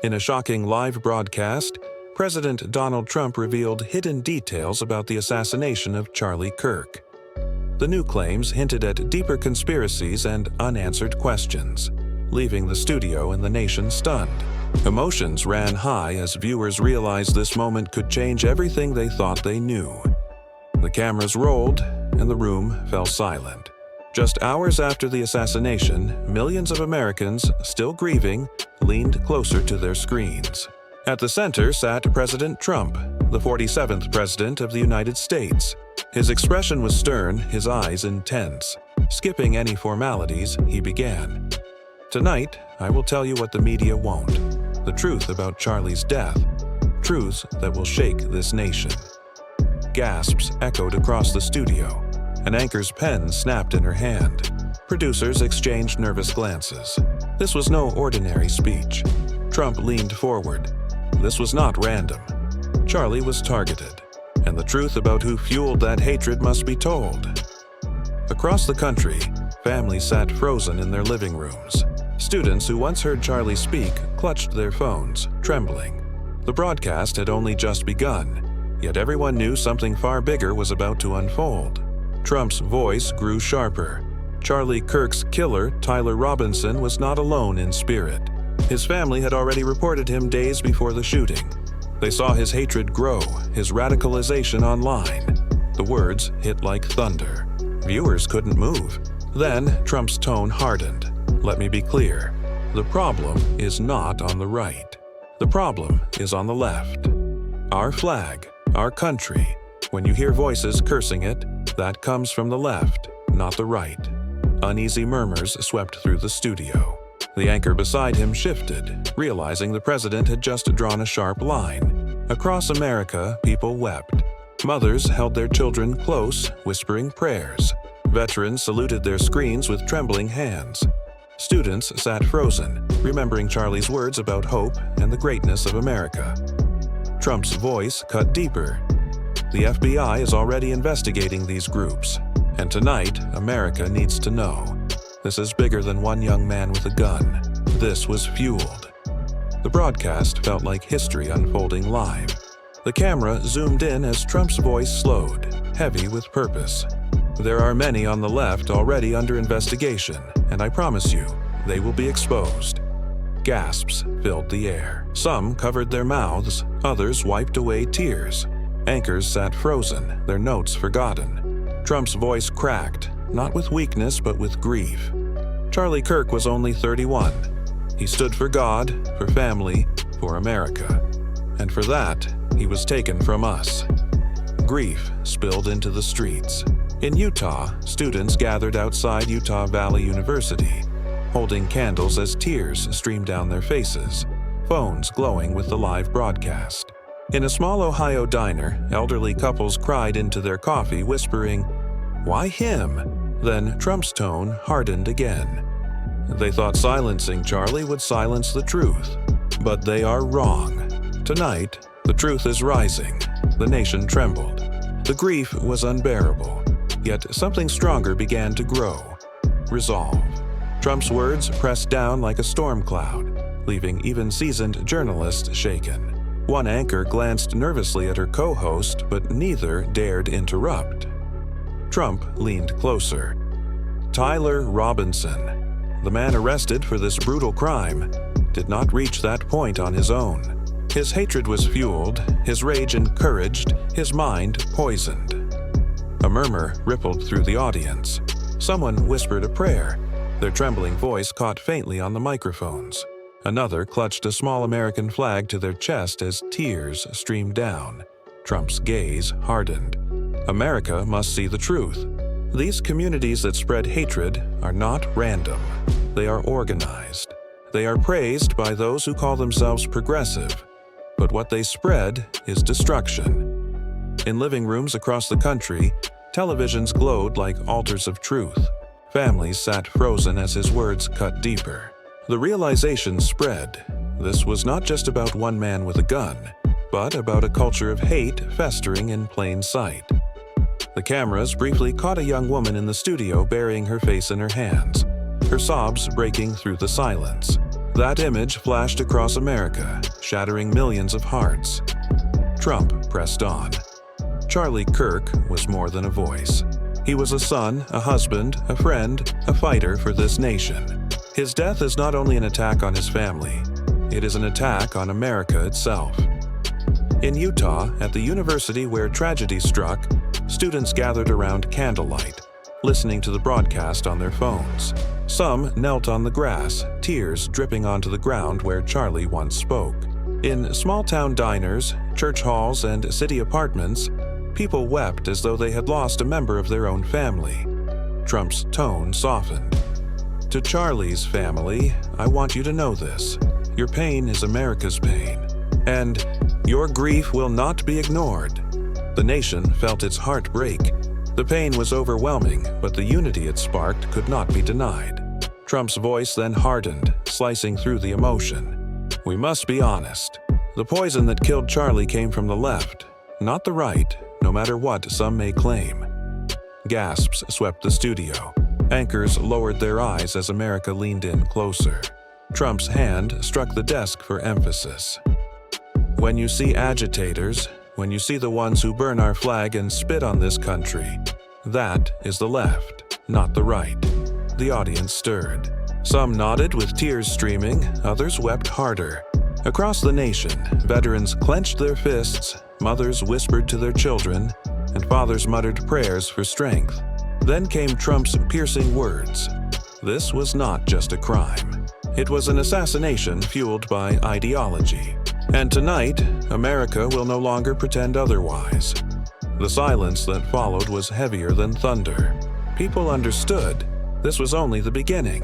In a shocking live broadcast, President Donald Trump revealed hidden details about the assassination of Charlie Kirk. The new claims hinted at deeper conspiracies and unanswered questions, leaving the studio and the nation stunned. Emotions ran high as viewers realized this moment could change everything they thought they knew. The cameras rolled, and the room fell silent. Just hours after the assassination, millions of Americans, still grieving, leaned closer to their screens. At the center sat President Trump, the 47th President of the United States. His expression was stern, his eyes intense. Skipping any formalities, he began. "Tonight, I will tell you what the media won't. The truth about Charlie's death. Truths that will shake this nation." Gasps echoed across the studio. An anchor's pen snapped in her hand. Producers exchanged nervous glances. This was no ordinary speech. Trump leaned forward. This was not random. Charlie was targeted, and the truth about who fueled that hatred must be told. Across the country, families sat frozen in their living rooms. Students who once heard Charlie speak clutched their phones, trembling. The broadcast had only just begun, yet everyone knew something far bigger was about to unfold. Trump's voice grew sharper. Charlie Kirk's killer, Tyler Robinson, was not alone in spirit. His family had already reported him days before the shooting. They saw his hatred grow, his radicalization online. The words hit like thunder. Viewers couldn't move. Then Trump's tone hardened. "Let me be clear. The problem is not on the right. The problem is on the left. Our flag, our country. When you hear voices cursing it, that comes from the left, not the right." Uneasy murmurs swept through the studio. The anchor beside him shifted, realizing the president had just drawn a sharp line. Across America, people wept. Mothers held their children close, whispering prayers. Veterans saluted their screens with trembling hands. Students sat frozen, remembering Charlie's words about hope and the greatness of America. Trump's voice cut deeper. "The FBI is already investigating these groups, and tonight, America needs to know. This is bigger than one young man with a gun. This was fueled." The broadcast felt like history unfolding live. The camera zoomed in as Trump's voice slowed, heavy with purpose. "There are many on the left already under investigation, and I promise you, they will be exposed." Gasps filled the air. Some covered their mouths, others wiped away tears. Anchors sat frozen, their notes forgotten. Trump's voice cracked, not with weakness but with grief. Charlie Kirk was only 31. He stood for God, for family, for America. And for that, he was taken from us. Grief spilled into the streets. In Utah, students gathered outside Utah Valley University, holding candles as tears streamed down their faces, phones glowing with the live broadcast. In a small Ohio diner, elderly couples cried into their coffee, whispering, "Why him?" Then Trump's tone hardened again. They thought silencing Charlie would silence the truth. But they are wrong. Tonight, the truth is rising. The nation trembled. The grief was unbearable. Yet something stronger began to grow. Resolve. Trump's words pressed down like a storm cloud, leaving even seasoned journalists shaken. One anchor glanced nervously at her co-host, but neither dared interrupt. Trump leaned closer. Tyler Robinson, the man arrested for this brutal crime, did not reach that point on his own. His hatred was fueled, his rage encouraged, his mind poisoned. A murmur rippled through the audience. Someone whispered a prayer. Their trembling voice caught faintly on the microphones. Another clutched a small American flag to their chest as tears streamed down. Trump's gaze hardened. America must see the truth. These communities that spread hatred are not random. They are organized. They are praised by those who call themselves progressive. But what they spread is destruction. In living rooms across the country, televisions glowed like altars of truth. Families sat frozen as his words cut deeper. The realization spread. This was not just about one man with a gun, but about a culture of hate festering in plain sight. The cameras briefly caught a young woman in the studio burying her face in her hands, her sobs breaking through the silence. That image flashed across America, shattering millions of hearts. Trump pressed on. Charlie Kirk was more than a voice. He was a son, a husband, a friend, a fighter for this nation. His death is not only an attack on his family, it is an attack on America itself. In Utah, at the university where tragedy struck, students gathered around candlelight, listening to the broadcast on their phones. Some knelt on the grass, tears dripping onto the ground where Charlie once spoke. In small-town diners, church halls, and city apartments, people wept as though they had lost a member of their own family. Trump's tone softened. To Charlie's family, I want you to know this. Your pain is America's pain, and your grief will not be ignored. The nation felt its heart break. The pain was overwhelming, but the unity it sparked could not be denied. Trump's voice then hardened, slicing through the emotion. We must be honest. The poison that killed Charlie came from the left, not the right, no matter what some may claim. Gasps swept the studio. Anchors lowered their eyes as America leaned in closer. Trump's hand struck the desk for emphasis. When you see agitators, when you see the ones who burn our flag and spit on this country, that is the left, not the right. The audience stirred. Some nodded with tears streaming, others wept harder. Across the nation, veterans clenched their fists, mothers whispered to their children, and fathers muttered prayers for strength. Then came Trump's piercing words. This was not just a crime. It was an assassination fueled by ideology. And tonight, America will no longer pretend otherwise. The silence that followed was heavier than thunder. People understood. This was only the beginning.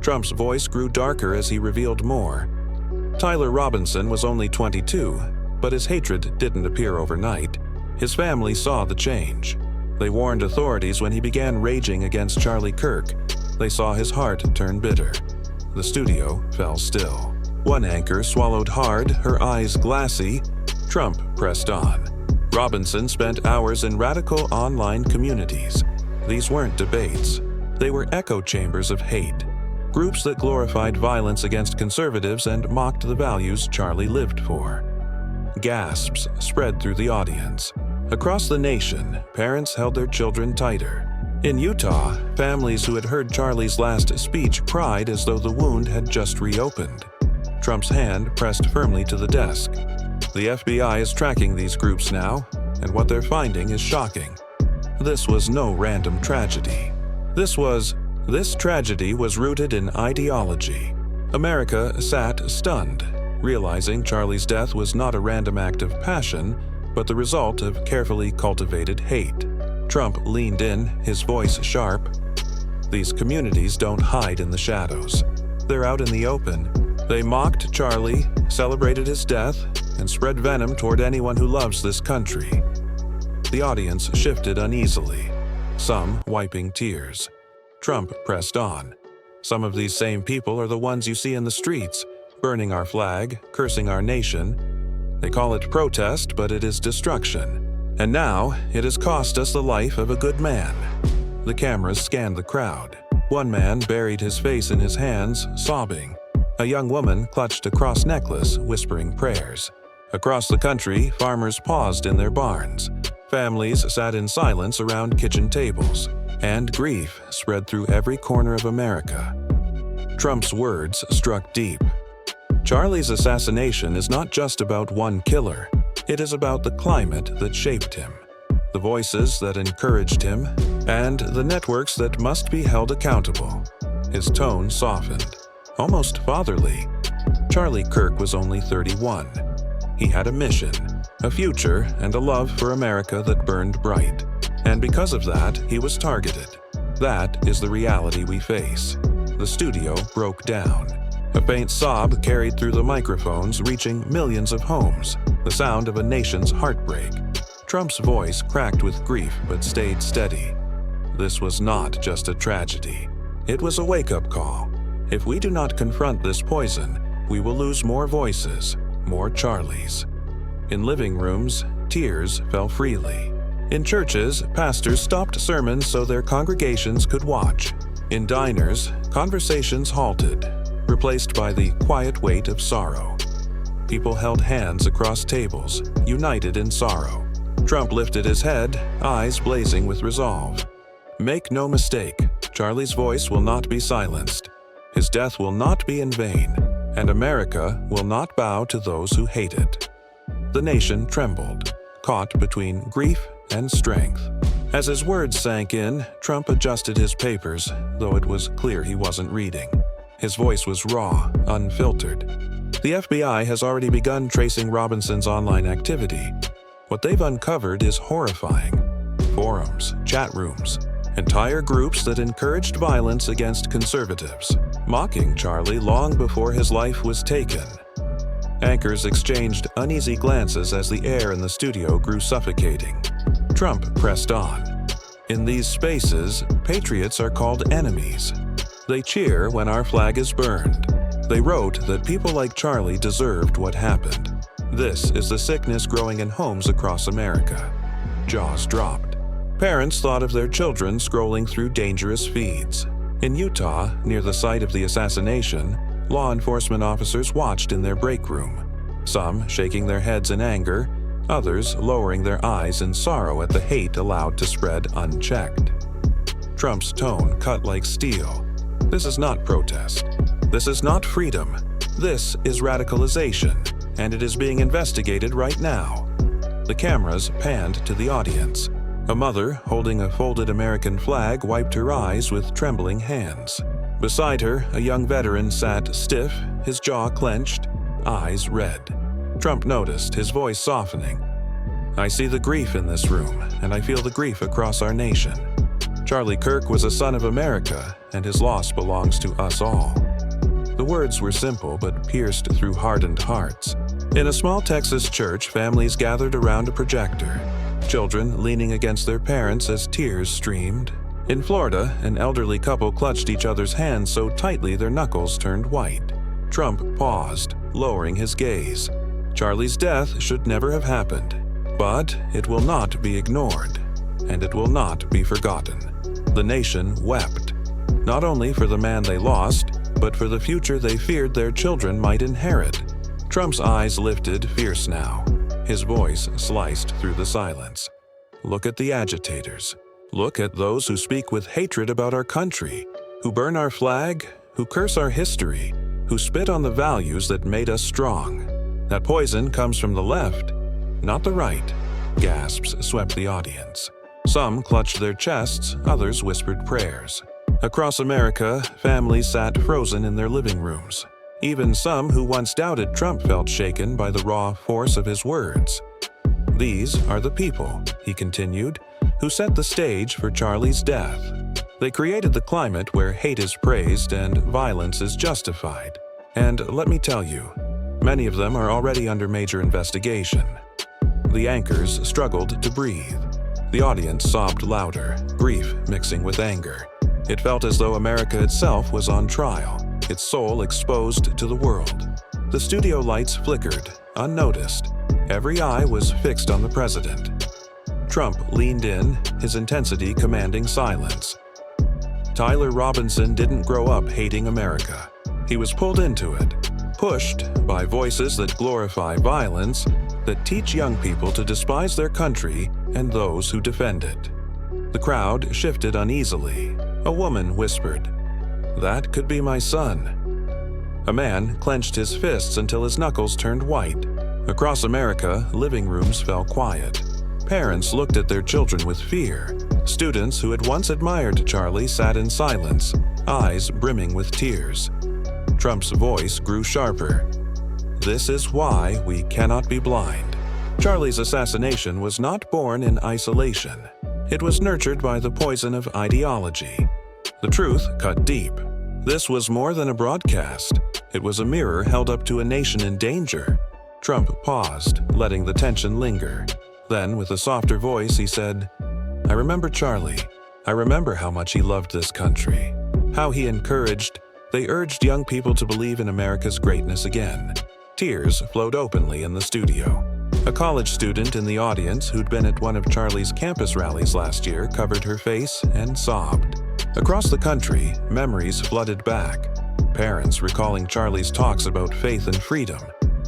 Trump's voice grew darker as he revealed more. Tyler Robinson was only 22, but his hatred didn't appear overnight. His family saw the change. They warned authorities when he began raging against Charlie Kirk. They saw his heart turn bitter. The studio fell still. One anchor swallowed hard, her eyes glassy. Trump pressed on. Robinson spent hours in radical online communities. These weren't debates. They were echo chambers of hate. Groups that glorified violence against conservatives and mocked the values Charlie lived for. Gasps spread through the audience. Across the nation, parents held their children tighter. In Utah, families who had heard Charlie's last speech cried as though the wound had just reopened. Trump's hand pressed firmly to the desk. The FBI is tracking these groups now, and what they're finding is shocking. This was no random tragedy. This tragedy was rooted in ideology. America sat stunned, realizing Charlie's death was not a random act of passion, but the result of carefully cultivated hate. Trump leaned in, his voice sharp. These communities don't hide in the shadows. They're out in the open. They mocked Charlie, celebrated his death, and spread venom toward anyone who loves this country. The audience shifted uneasily, some wiping tears. Trump pressed on. Some of these same people are the ones you see in the streets, burning our flag, cursing our nation. They call it protest, but it is destruction. And now, it has cost us the life of a good man. The cameras scanned the crowd. One man buried his face in his hands, sobbing. A young woman clutched a cross necklace, whispering prayers. Across the country, farmers paused in their barns. Families sat in silence around kitchen tables. And grief spread through every corner of America. Trump's words struck deep. Charlie's assassination is not just about one killer. It is about the climate that shaped him, the voices that encouraged him, and the networks that must be held accountable. His tone softened, almost fatherly. Charlie Kirk was only 31. He had a mission, a future, and a love for America that burned bright. And because of that, he was targeted. That is the reality we face. The studio broke down. A faint sob carried through the microphones, reaching millions of homes, the sound of a nation's heartbreak. Trump's voice cracked with grief but stayed steady. This was not just a tragedy. It was a wake-up call. If we do not confront this poison, we will lose more voices, more Charlies. In living rooms, tears fell freely. In churches, pastors stopped sermons so their congregations could watch. In diners, conversations halted. replaced by the quiet weight of sorrow. People held hands across tables, united in sorrow. Trump lifted his head, eyes blazing with resolve. Make no mistake, Charlie's voice will not be silenced. His death will not be in vain, and America will not bow to those who hate it. The nation trembled, caught between grief and strength. As his words sank in, Trump adjusted his papers, though it was clear he wasn't reading. His voice was raw, unfiltered. The FBI has already begun tracing Robinson's online activity. What they've uncovered is horrifying. Forums, chat rooms, entire groups that encouraged violence against conservatives, mocking Charlie long before his life was taken. Anchors exchanged uneasy glances as the air in the studio grew suffocating. Trump pressed on. In these spaces, patriots are called enemies. They cheer when our flag is burned. They wrote that people like Charlie deserved what happened. This is the sickness growing in homes across America. Jaws dropped. Parents thought of their children scrolling through dangerous feeds. In Utah, near the site of the assassination, law enforcement officers watched in their break room, some shaking their heads in anger, others lowering their eyes in sorrow at the hate allowed to spread unchecked. Trump's tone cut like steel. This is not protest. This is not freedom. This is radicalization, and it is being investigated right now. The cameras panned to the audience. A mother, holding a folded American flag, wiped her eyes with trembling hands. Beside her, a young veteran sat stiff, his jaw clenched, eyes red. Trump noticed, his voice softening. I see the grief in this room, and I feel the grief across our nation. Charlie Kirk was a son of America, and his loss belongs to us all. The words were simple but pierced through hardened hearts. In a small Texas church, families gathered around a projector, children leaning against their parents as tears streamed. In Florida, an elderly couple clutched each other's hands so tightly their knuckles turned white. Trump paused, lowering his gaze. Charlie's death should never have happened, but it will not be ignored, and it will not be forgotten. The nation wept, not only for the man they lost, but for the future they feared their children might inherit. Trump's eyes lifted fierce now. His voice sliced through the silence. Look at the agitators. Look at those who speak with hatred about our country, who burn our flag, who curse our history, who spit on the values that made us strong. That poison comes from the left, not the right. Gasps swept the audience. Some clutched their chests, others whispered prayers. Across America, families sat frozen in their living rooms. Even some who once doubted Trump felt shaken by the raw force of his words. These are the people, he continued, who set the stage for Charlie's death. They created the climate where hate is praised and violence is justified. And let me tell you, many of them are already under major investigation. The anchors struggled to breathe. The audience sobbed louder, grief mixing with anger. It felt as though America itself was on trial, its soul exposed to the world. The studio lights flickered, unnoticed. Every eye was fixed on the president. Trump leaned in, his intensity commanding silence. Tyler Robinson didn't grow up hating America. He was pulled into it, pushed by voices that glorify violence, that teach young people to despise their country and those who defend it. The crowd shifted uneasily. A woman whispered, "That could be my son." A man clenched his fists until his knuckles turned white. Across America, living rooms fell quiet. Parents looked at their children with fear. Students who had once admired Charlie sat in silence, eyes brimming with tears. Trump's voice grew sharper. This is why we cannot be blind. Charlie's assassination was not born in isolation. It was nurtured by the poison of ideology. The truth cut deep. This was more than a broadcast. It was a mirror held up to a nation in danger. Trump paused, letting the tension linger. Then, with a softer voice, he said, "I remember Charlie. I remember how much he loved this country. How he they urged young people to believe in America's greatness again." Tears flowed openly in the studio. A college student in the audience who'd been at one of Charlie's campus rallies last year covered her face and sobbed. Across the country, memories flooded back. Parents recalling Charlie's talks about faith and freedom.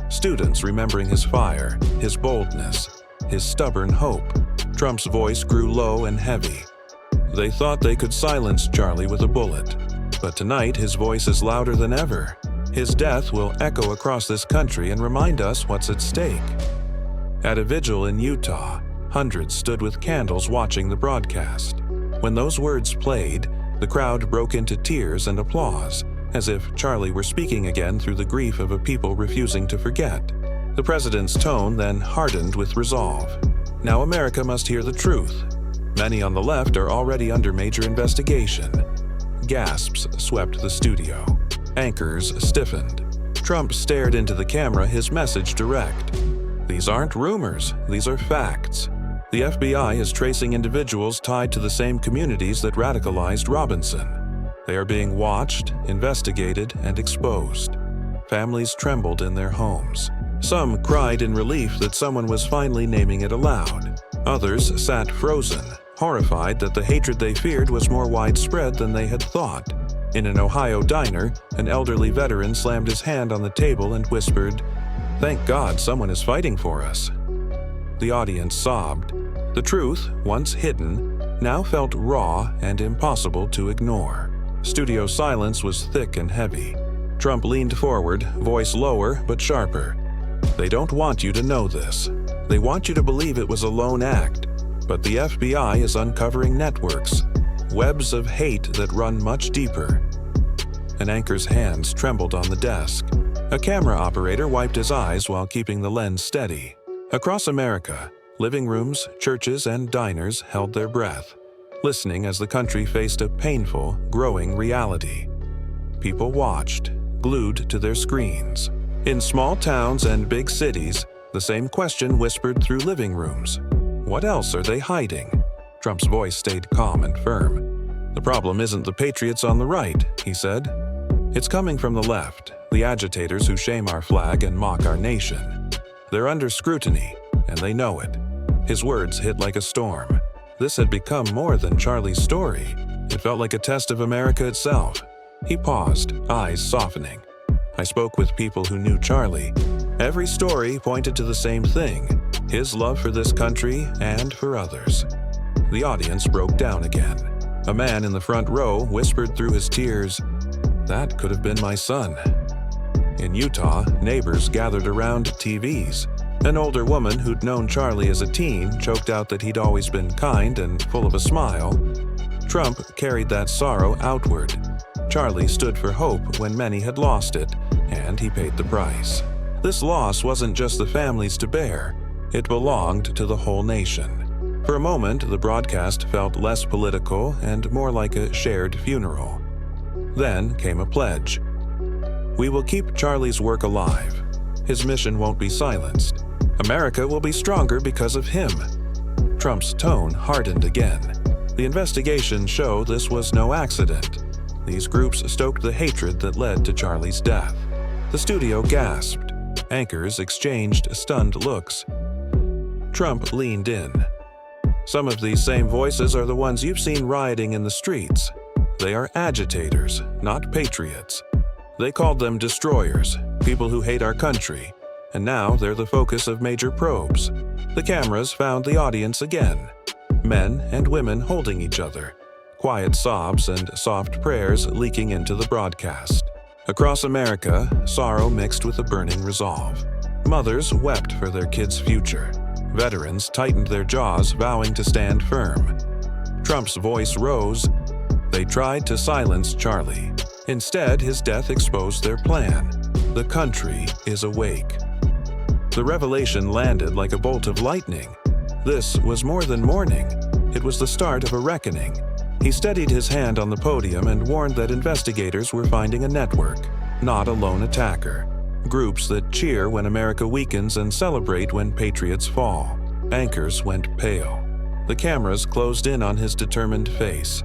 Students remembering his fire, his boldness, his stubborn hope. Trump's voice grew low and heavy. They thought they could silence Charlie with a bullet, but tonight his voice is louder than ever. His death will echo across this country and remind us what's at stake. At a vigil in Utah, hundreds stood with candles watching the broadcast. When those words played, the crowd broke into tears and applause, as if Charlie were speaking again through the grief of a people refusing to forget. The president's tone then hardened with resolve. Now America must hear the truth. Many on the left are already under major investigation. Gasps swept the studio. Anchors stiffened. Trump stared into the camera, his message direct. These aren't rumors, these are facts. The FBI is tracing individuals tied to the same communities that radicalized Robinson. They are being watched, investigated, and exposed. Families trembled in their homes. Some cried in relief that someone was finally naming it aloud. Others sat frozen, horrified that the hatred they feared was more widespread than they had thought. In an Ohio diner, an elderly veteran slammed his hand on the table and whispered, "Thank God someone is fighting for us." The audience sobbed. The truth, once hidden, now felt raw and impossible to ignore. Studio silence was thick and heavy. Trump leaned forward, voice lower but sharper. "They don't want you to know this. They want you to believe it was a lone act. But the FBI is uncovering networks, webs of hate that run much deeper." An anchor's hands trembled on the desk. A camera operator wiped his eyes while keeping the lens steady. Across America, living rooms, churches, and diners held their breath, listening as the country faced a painful, growing reality. People watched, glued to their screens. In small towns and big cities, the same question whispered through living rooms. What else are they hiding? Trump's voice stayed calm and firm. "The problem isn't the patriots on the right," he said. "It's coming from the left, the agitators who shame our flag and mock our nation. They're under scrutiny, and they know it." His words hit like a storm. This had become more than Charlie's story. It felt like a test of America itself. He paused, eyes softening. "I spoke with people who knew Charlie. Every story pointed to the same thing, his love for this country and for others." The audience broke down again. A man in the front row whispered through his tears, "That could have been my son." In Utah, neighbors gathered around TVs. An older woman who'd known Charlie as a teen choked out that he'd always been kind and full of a smile. Trump carried that sorrow outward. Charlie stood for hope when many had lost it, and he paid the price. This loss wasn't just the family's to bear, it belonged to the whole nation. For a moment, the broadcast felt less political and more like a shared funeral. Then came a pledge. "We will keep Charlie's work alive. His mission won't be silenced. America will be stronger because of him." Trump's tone hardened again. The investigation showed this was no accident. These groups stoked the hatred that led to Charlie's death. The studio gasped. Anchors exchanged stunned looks. Trump leaned in. "Some of these same voices are the ones you've seen rioting in the streets. They are agitators, not patriots. They called them destroyers, people who hate our country, and now they're the focus of major probes." The cameras found the audience again. Men and women holding each other, quiet sobs and soft prayers leaking into the broadcast. Across America, sorrow mixed with a burning resolve. Mothers wept for their kids' future. Veterans tightened their jaws, vowing to stand firm. Trump's voice rose. They tried to silence Charlie. Instead, his death exposed their plan. The country is awake. The revelation landed like a bolt of lightning. This was more than mourning. It was the start of a reckoning. He steadied his hand on the podium and warned that investigators were finding a network, not a lone attacker. Groups that cheer when America weakens and celebrate when patriots fall. Anchors went pale. The cameras closed in on his determined face.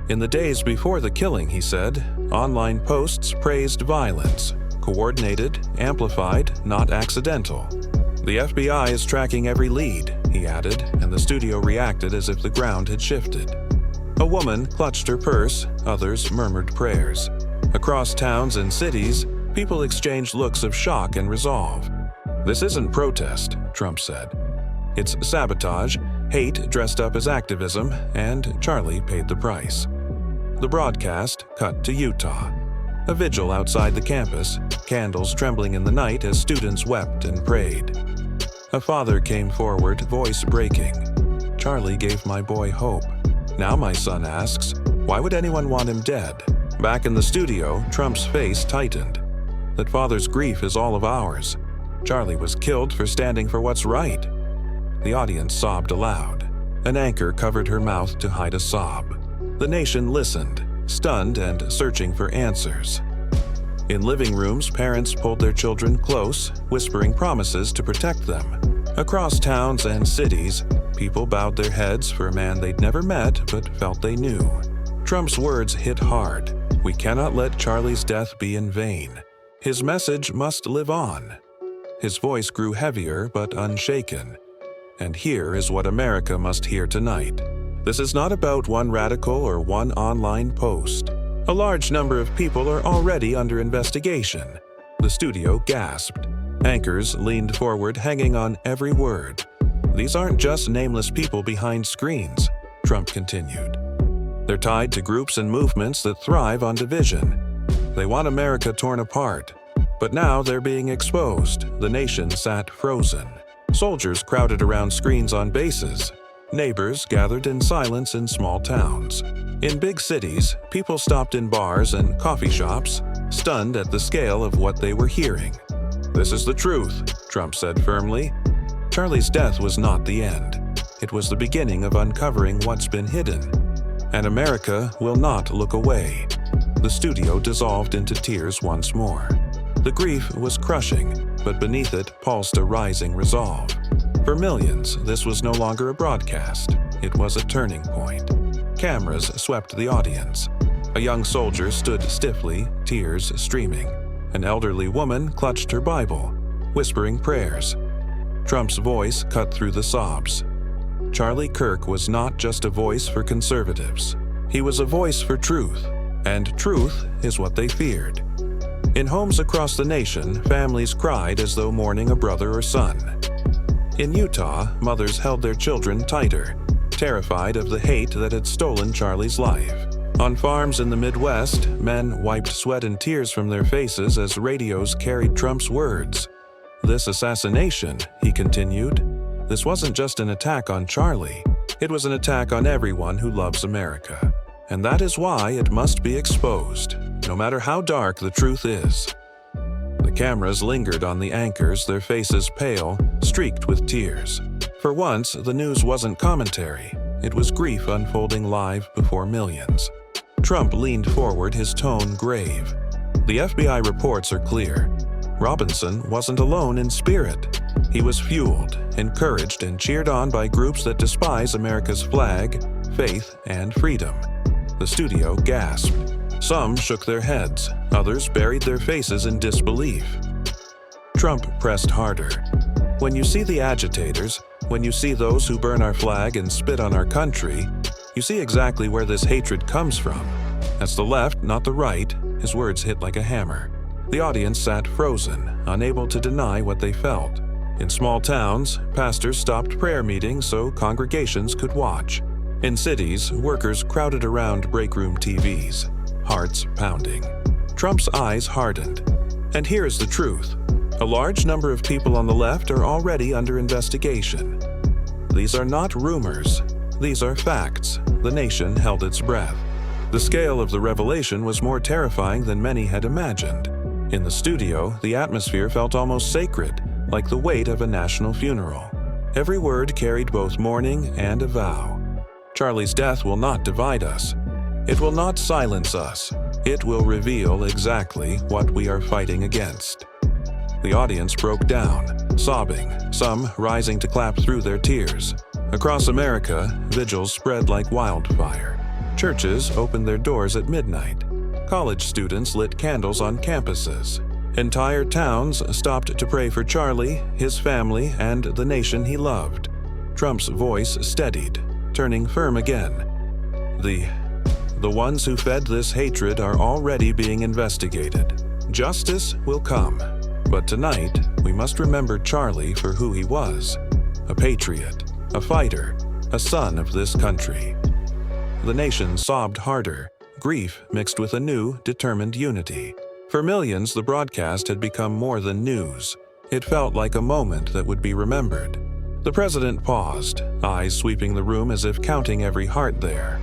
In the days before the killing, he said, online posts praised violence. Coordinated, amplified, not accidental. "The FBI is tracking every lead," he added, and the studio reacted as if the ground had shifted. A woman clutched her purse, others murmured prayers. Across towns and cities, people exchanged looks of shock and resolve. "This isn't protest," Trump said. "It's sabotage, hate dressed up as activism, and Charlie paid the price." The broadcast cut to Utah. A vigil outside the campus, candles trembling in the night as students wept and prayed. A father came forward, voice breaking. "Charlie gave my boy hope. Now my son asks, why would anyone want him dead?" Back in the studio, Trump's face tightened. "That father's grief is all of ours. Charlie was killed for standing for what's right." The audience sobbed aloud. An anchor covered her mouth to hide a sob. The nation listened, stunned and searching for answers. In living rooms, parents pulled their children close, whispering promises to protect them. Across towns and cities, people bowed their heads for a man they'd never met but felt they knew. Trump's words hit hard. "We cannot let Charlie's death be in vain. His message must live on." His voice grew heavier but unshaken. And here is what America must hear tonight. This is not about one radical or one online post. A large number of people are already under investigation. The studio gasped. Anchors leaned forward, hanging on every word. "These aren't just nameless people behind screens," Trump continued. "They're tied to groups and movements that thrive on division. They want America torn apart. But now they're being exposed." The nation sat frozen. Soldiers crowded around screens on bases. Neighbors gathered in silence in small towns. In big cities, people stopped in bars and coffee shops, stunned at the scale of what they were hearing. "This is the truth," Trump said firmly. Charlie's death was not the end. It was the beginning of uncovering what's been hidden. And America will not look away. The studio dissolved into tears once more. The grief was crushing, but beneath it pulsed a rising resolve. For millions, this was no longer a broadcast. It was a turning point. Cameras swept the audience. A young soldier stood stiffly, tears streaming. An elderly woman clutched her Bible, whispering prayers. Trump's voice cut through the sobs. Charlie Kirk was not just a voice for conservatives. He was a voice for truth, and truth is what they feared. In homes across the nation, families cried as though mourning a brother or son. In Utah, mothers held their children tighter, terrified of the hate that had stolen Charlie's life. On farms in the Midwest, men wiped sweat and tears from their faces as radios carried Trump's words. "This assassination," he continued, "this wasn't just an attack on Charlie. It was an attack on everyone who loves America. And that is why it must be exposed, no matter how dark the truth is." The cameras lingered on the anchors, their faces pale, streaked with tears. For once, the news wasn't commentary. It was grief unfolding live before millions. Trump leaned forward, his tone grave. "The FBI reports are clear. Robinson wasn't alone in spirit. He was fueled, encouraged, and cheered on by groups that despise America's flag, faith, and freedom." The studio gasped. Some shook their heads, others buried their faces in disbelief. Trump pressed harder. "When you see the agitators, when you see those who burn our flag and spit on our country, you see exactly where this hatred comes from. That's the left, not the right." His words hit like a hammer. The audience sat frozen, unable to deny what they felt. In small towns, pastors stopped prayer meetings so congregations could watch. In cities, workers crowded around breakroom TVs, hearts pounding. Trump's eyes hardened. And here is the truth. A large number of people on the left are already under investigation. These are not rumors. These are facts. The nation held its breath. The scale of the revelation was more terrifying than many had imagined. In the studio, the atmosphere felt almost sacred, like the weight of a national funeral. Every word carried both mourning and a vow. Charlie's death will not divide us. It will not silence us. It will reveal exactly what we are fighting against. The audience broke down, sobbing, some rising to clap through their tears. Across America, vigils spread like wildfire. Churches opened their doors at midnight. College students lit candles on campuses. Entire towns stopped to pray for Charlie, his family, and the nation he loved. Trump's voice steadied, turning firm again. The ones who fed this hatred are already being investigated. Justice will come. But tonight, we must remember Charlie for who he was. A patriot, a fighter, a son of this country. The nation sobbed harder, grief mixed with a new, determined unity. For millions, the broadcast had become more than news. It felt like a moment that would be remembered. The president paused, eyes sweeping the room as if counting every heart there.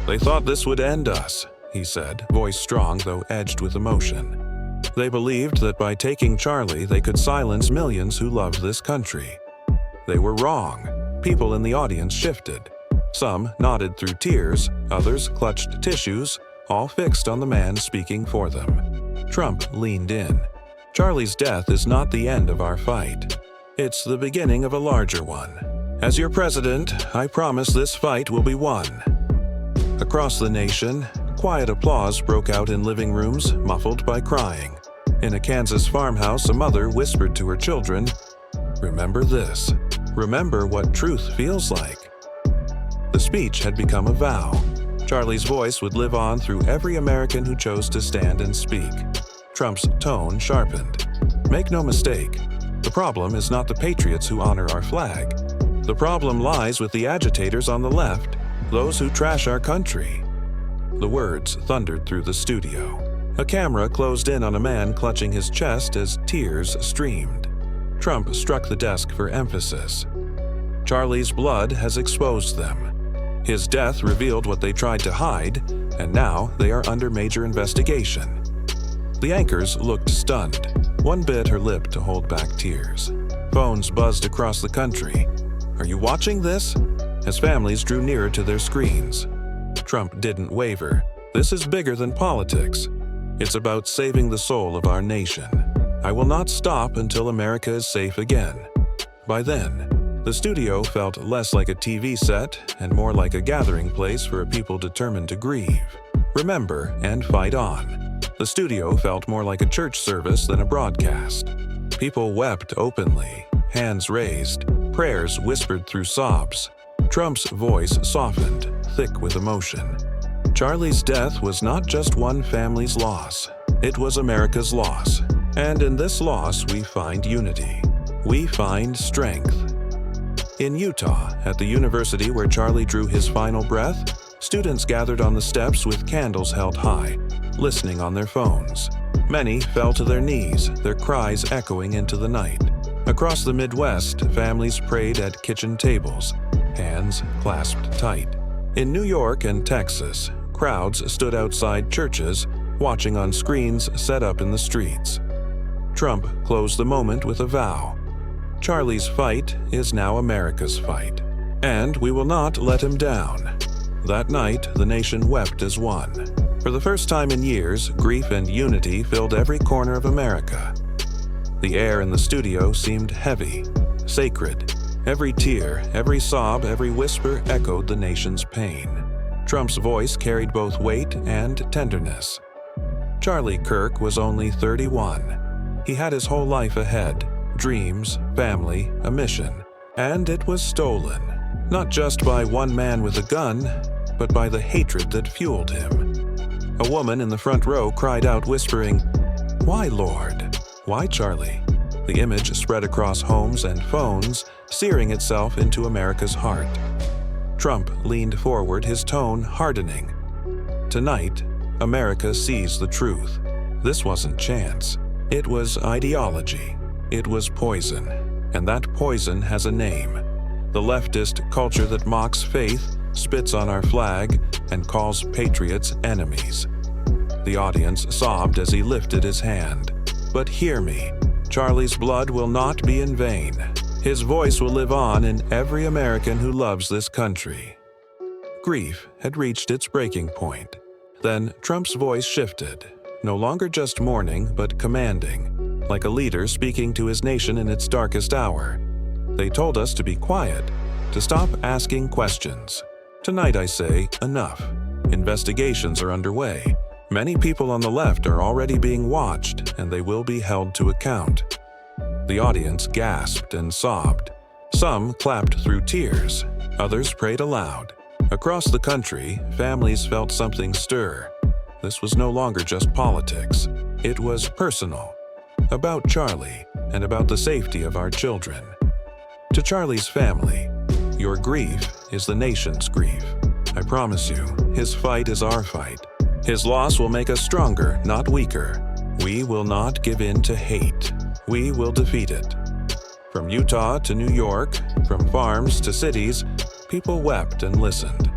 "They thought this would end us," he said, voice strong though edged with emotion. They believed that by taking Charlie, they could silence millions who loved this country. They were wrong. People in the audience shifted. Some nodded through tears, others clutched tissues, all fixed on the man speaking for them. Trump leaned in. "Charlie's death is not the end of our fight. It's the beginning of a larger one. As your president, I promise this fight will be won." Across the nation, quiet applause broke out in living rooms, muffled by crying. In a Kansas farmhouse, a mother whispered to her children, "Remember this. Remember what truth feels like." The speech had become a vow. Charlie's voice would live on through every American who chose to stand and speak. Trump's tone sharpened. "Make no mistake, the problem is not the patriots who honor our flag. The problem lies with the agitators on the left, those who trash our country." The words thundered through the studio. A camera closed in on a man clutching his chest as tears streamed. Trump struck the desk for emphasis. "Charlie's blood has exposed them. His death revealed what they tried to hide, and now they are under major investigation." The anchors looked stunned. One bit her lip to hold back tears. Phones buzzed across the country. "Are you watching this?" As families drew nearer to their screens. Trump didn't waver. "This is bigger than politics. It's about saving the soul of our nation. I will not stop until America is safe again." By then, the studio felt less like a TV set and more like a gathering place for a people determined to grieve, remember, and fight on. The studio felt more like a church service than a broadcast. People wept openly, hands raised, prayers whispered through sobs. Trump's voice softened, thick with emotion. Charlie's death was not just one family's loss. It was America's loss. And in this loss, we find unity. We find strength. In Utah, at the university where Charlie drew his final breath, students gathered on the steps with candles held high, listening on their phones. Many fell to their knees, their cries echoing into the night. Across the Midwest, families prayed at kitchen tables, hands clasped tight. In New York and Texas, crowds stood outside churches, watching on screens set up in the streets. Trump closed the moment with a vow. Charlie's fight is now America's fight, and we will not let him down. That night, the nation wept as one. For the first time in years, grief and unity filled every corner of America. The air in the studio seemed heavy, sacred. Every tear, every sob, every whisper echoed the nation's pain. Trump's voice carried both weight and tenderness. Charlie Kirk was only 31. He had his whole life ahead, dreams, family, a mission. And it was stolen, not just by one man with a gun, but by the hatred that fueled him. A woman in the front row cried out, whispering, "Why, Lord? Why, Charlie?" The image spread across homes and phones, searing itself into America's heart. Trump leaned forward, his tone hardening. Tonight, America sees the truth. This wasn't chance. It was ideology. It was poison. And that poison has a name. The leftist culture that mocks faith, spits on our flag, and calls patriots enemies. The audience sobbed as he lifted his hand. But hear me. Charlie's blood will not be in vain. His voice will live on in every American who loves this country. Grief had reached its breaking point. Then Trump's voice shifted, no longer just mourning, but commanding, like a leader speaking to his nation in its darkest hour. They told us to be quiet, to stop asking questions. Tonight I say, enough. Investigations are underway. Many people on the left are already being watched, and they will be held to account. The audience gasped and sobbed. Some clapped through tears. Others prayed aloud. Across the country, families felt something stir. This was no longer just politics. It was personal. About Charlie and about the safety of our children. To Charlie's family, your grief is the nation's grief. I promise you, his fight is our fight. His loss will make us stronger, not weaker. We will not give in to hate. We will defeat it. From Utah to New York, from farms to cities, people wept and listened.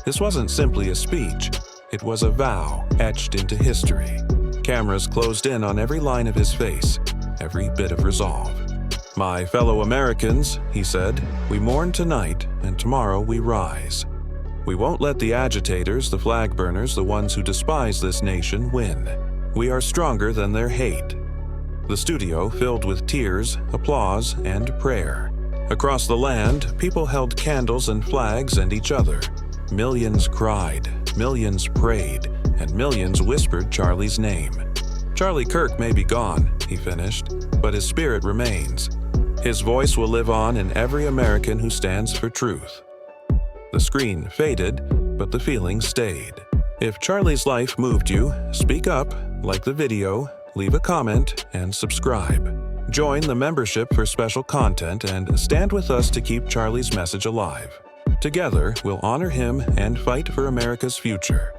This wasn't simply a speech. It was a vow etched into history. Cameras closed in on every line of his face, every bit of resolve. "My fellow Americans," he said, "we mourn tonight, and tomorrow we rise. We won't let the agitators, the flag burners, the ones who despise this nation, win. We are stronger than their hate." The studio filled with tears, applause, and prayer. Across the land, people held candles and flags and each other. Millions cried, millions prayed, and millions whispered Charlie's name. "Charlie Kirk may be gone," he finished, "but his spirit remains. His voice will live on in every American who stands for truth." The screen faded, but the feeling stayed. If Charlie's life moved you, speak up, like the video, leave a comment, and subscribe. Join the membership for special content and stand with us to keep Charlie's message alive. Together, we'll honor him and fight for America's future.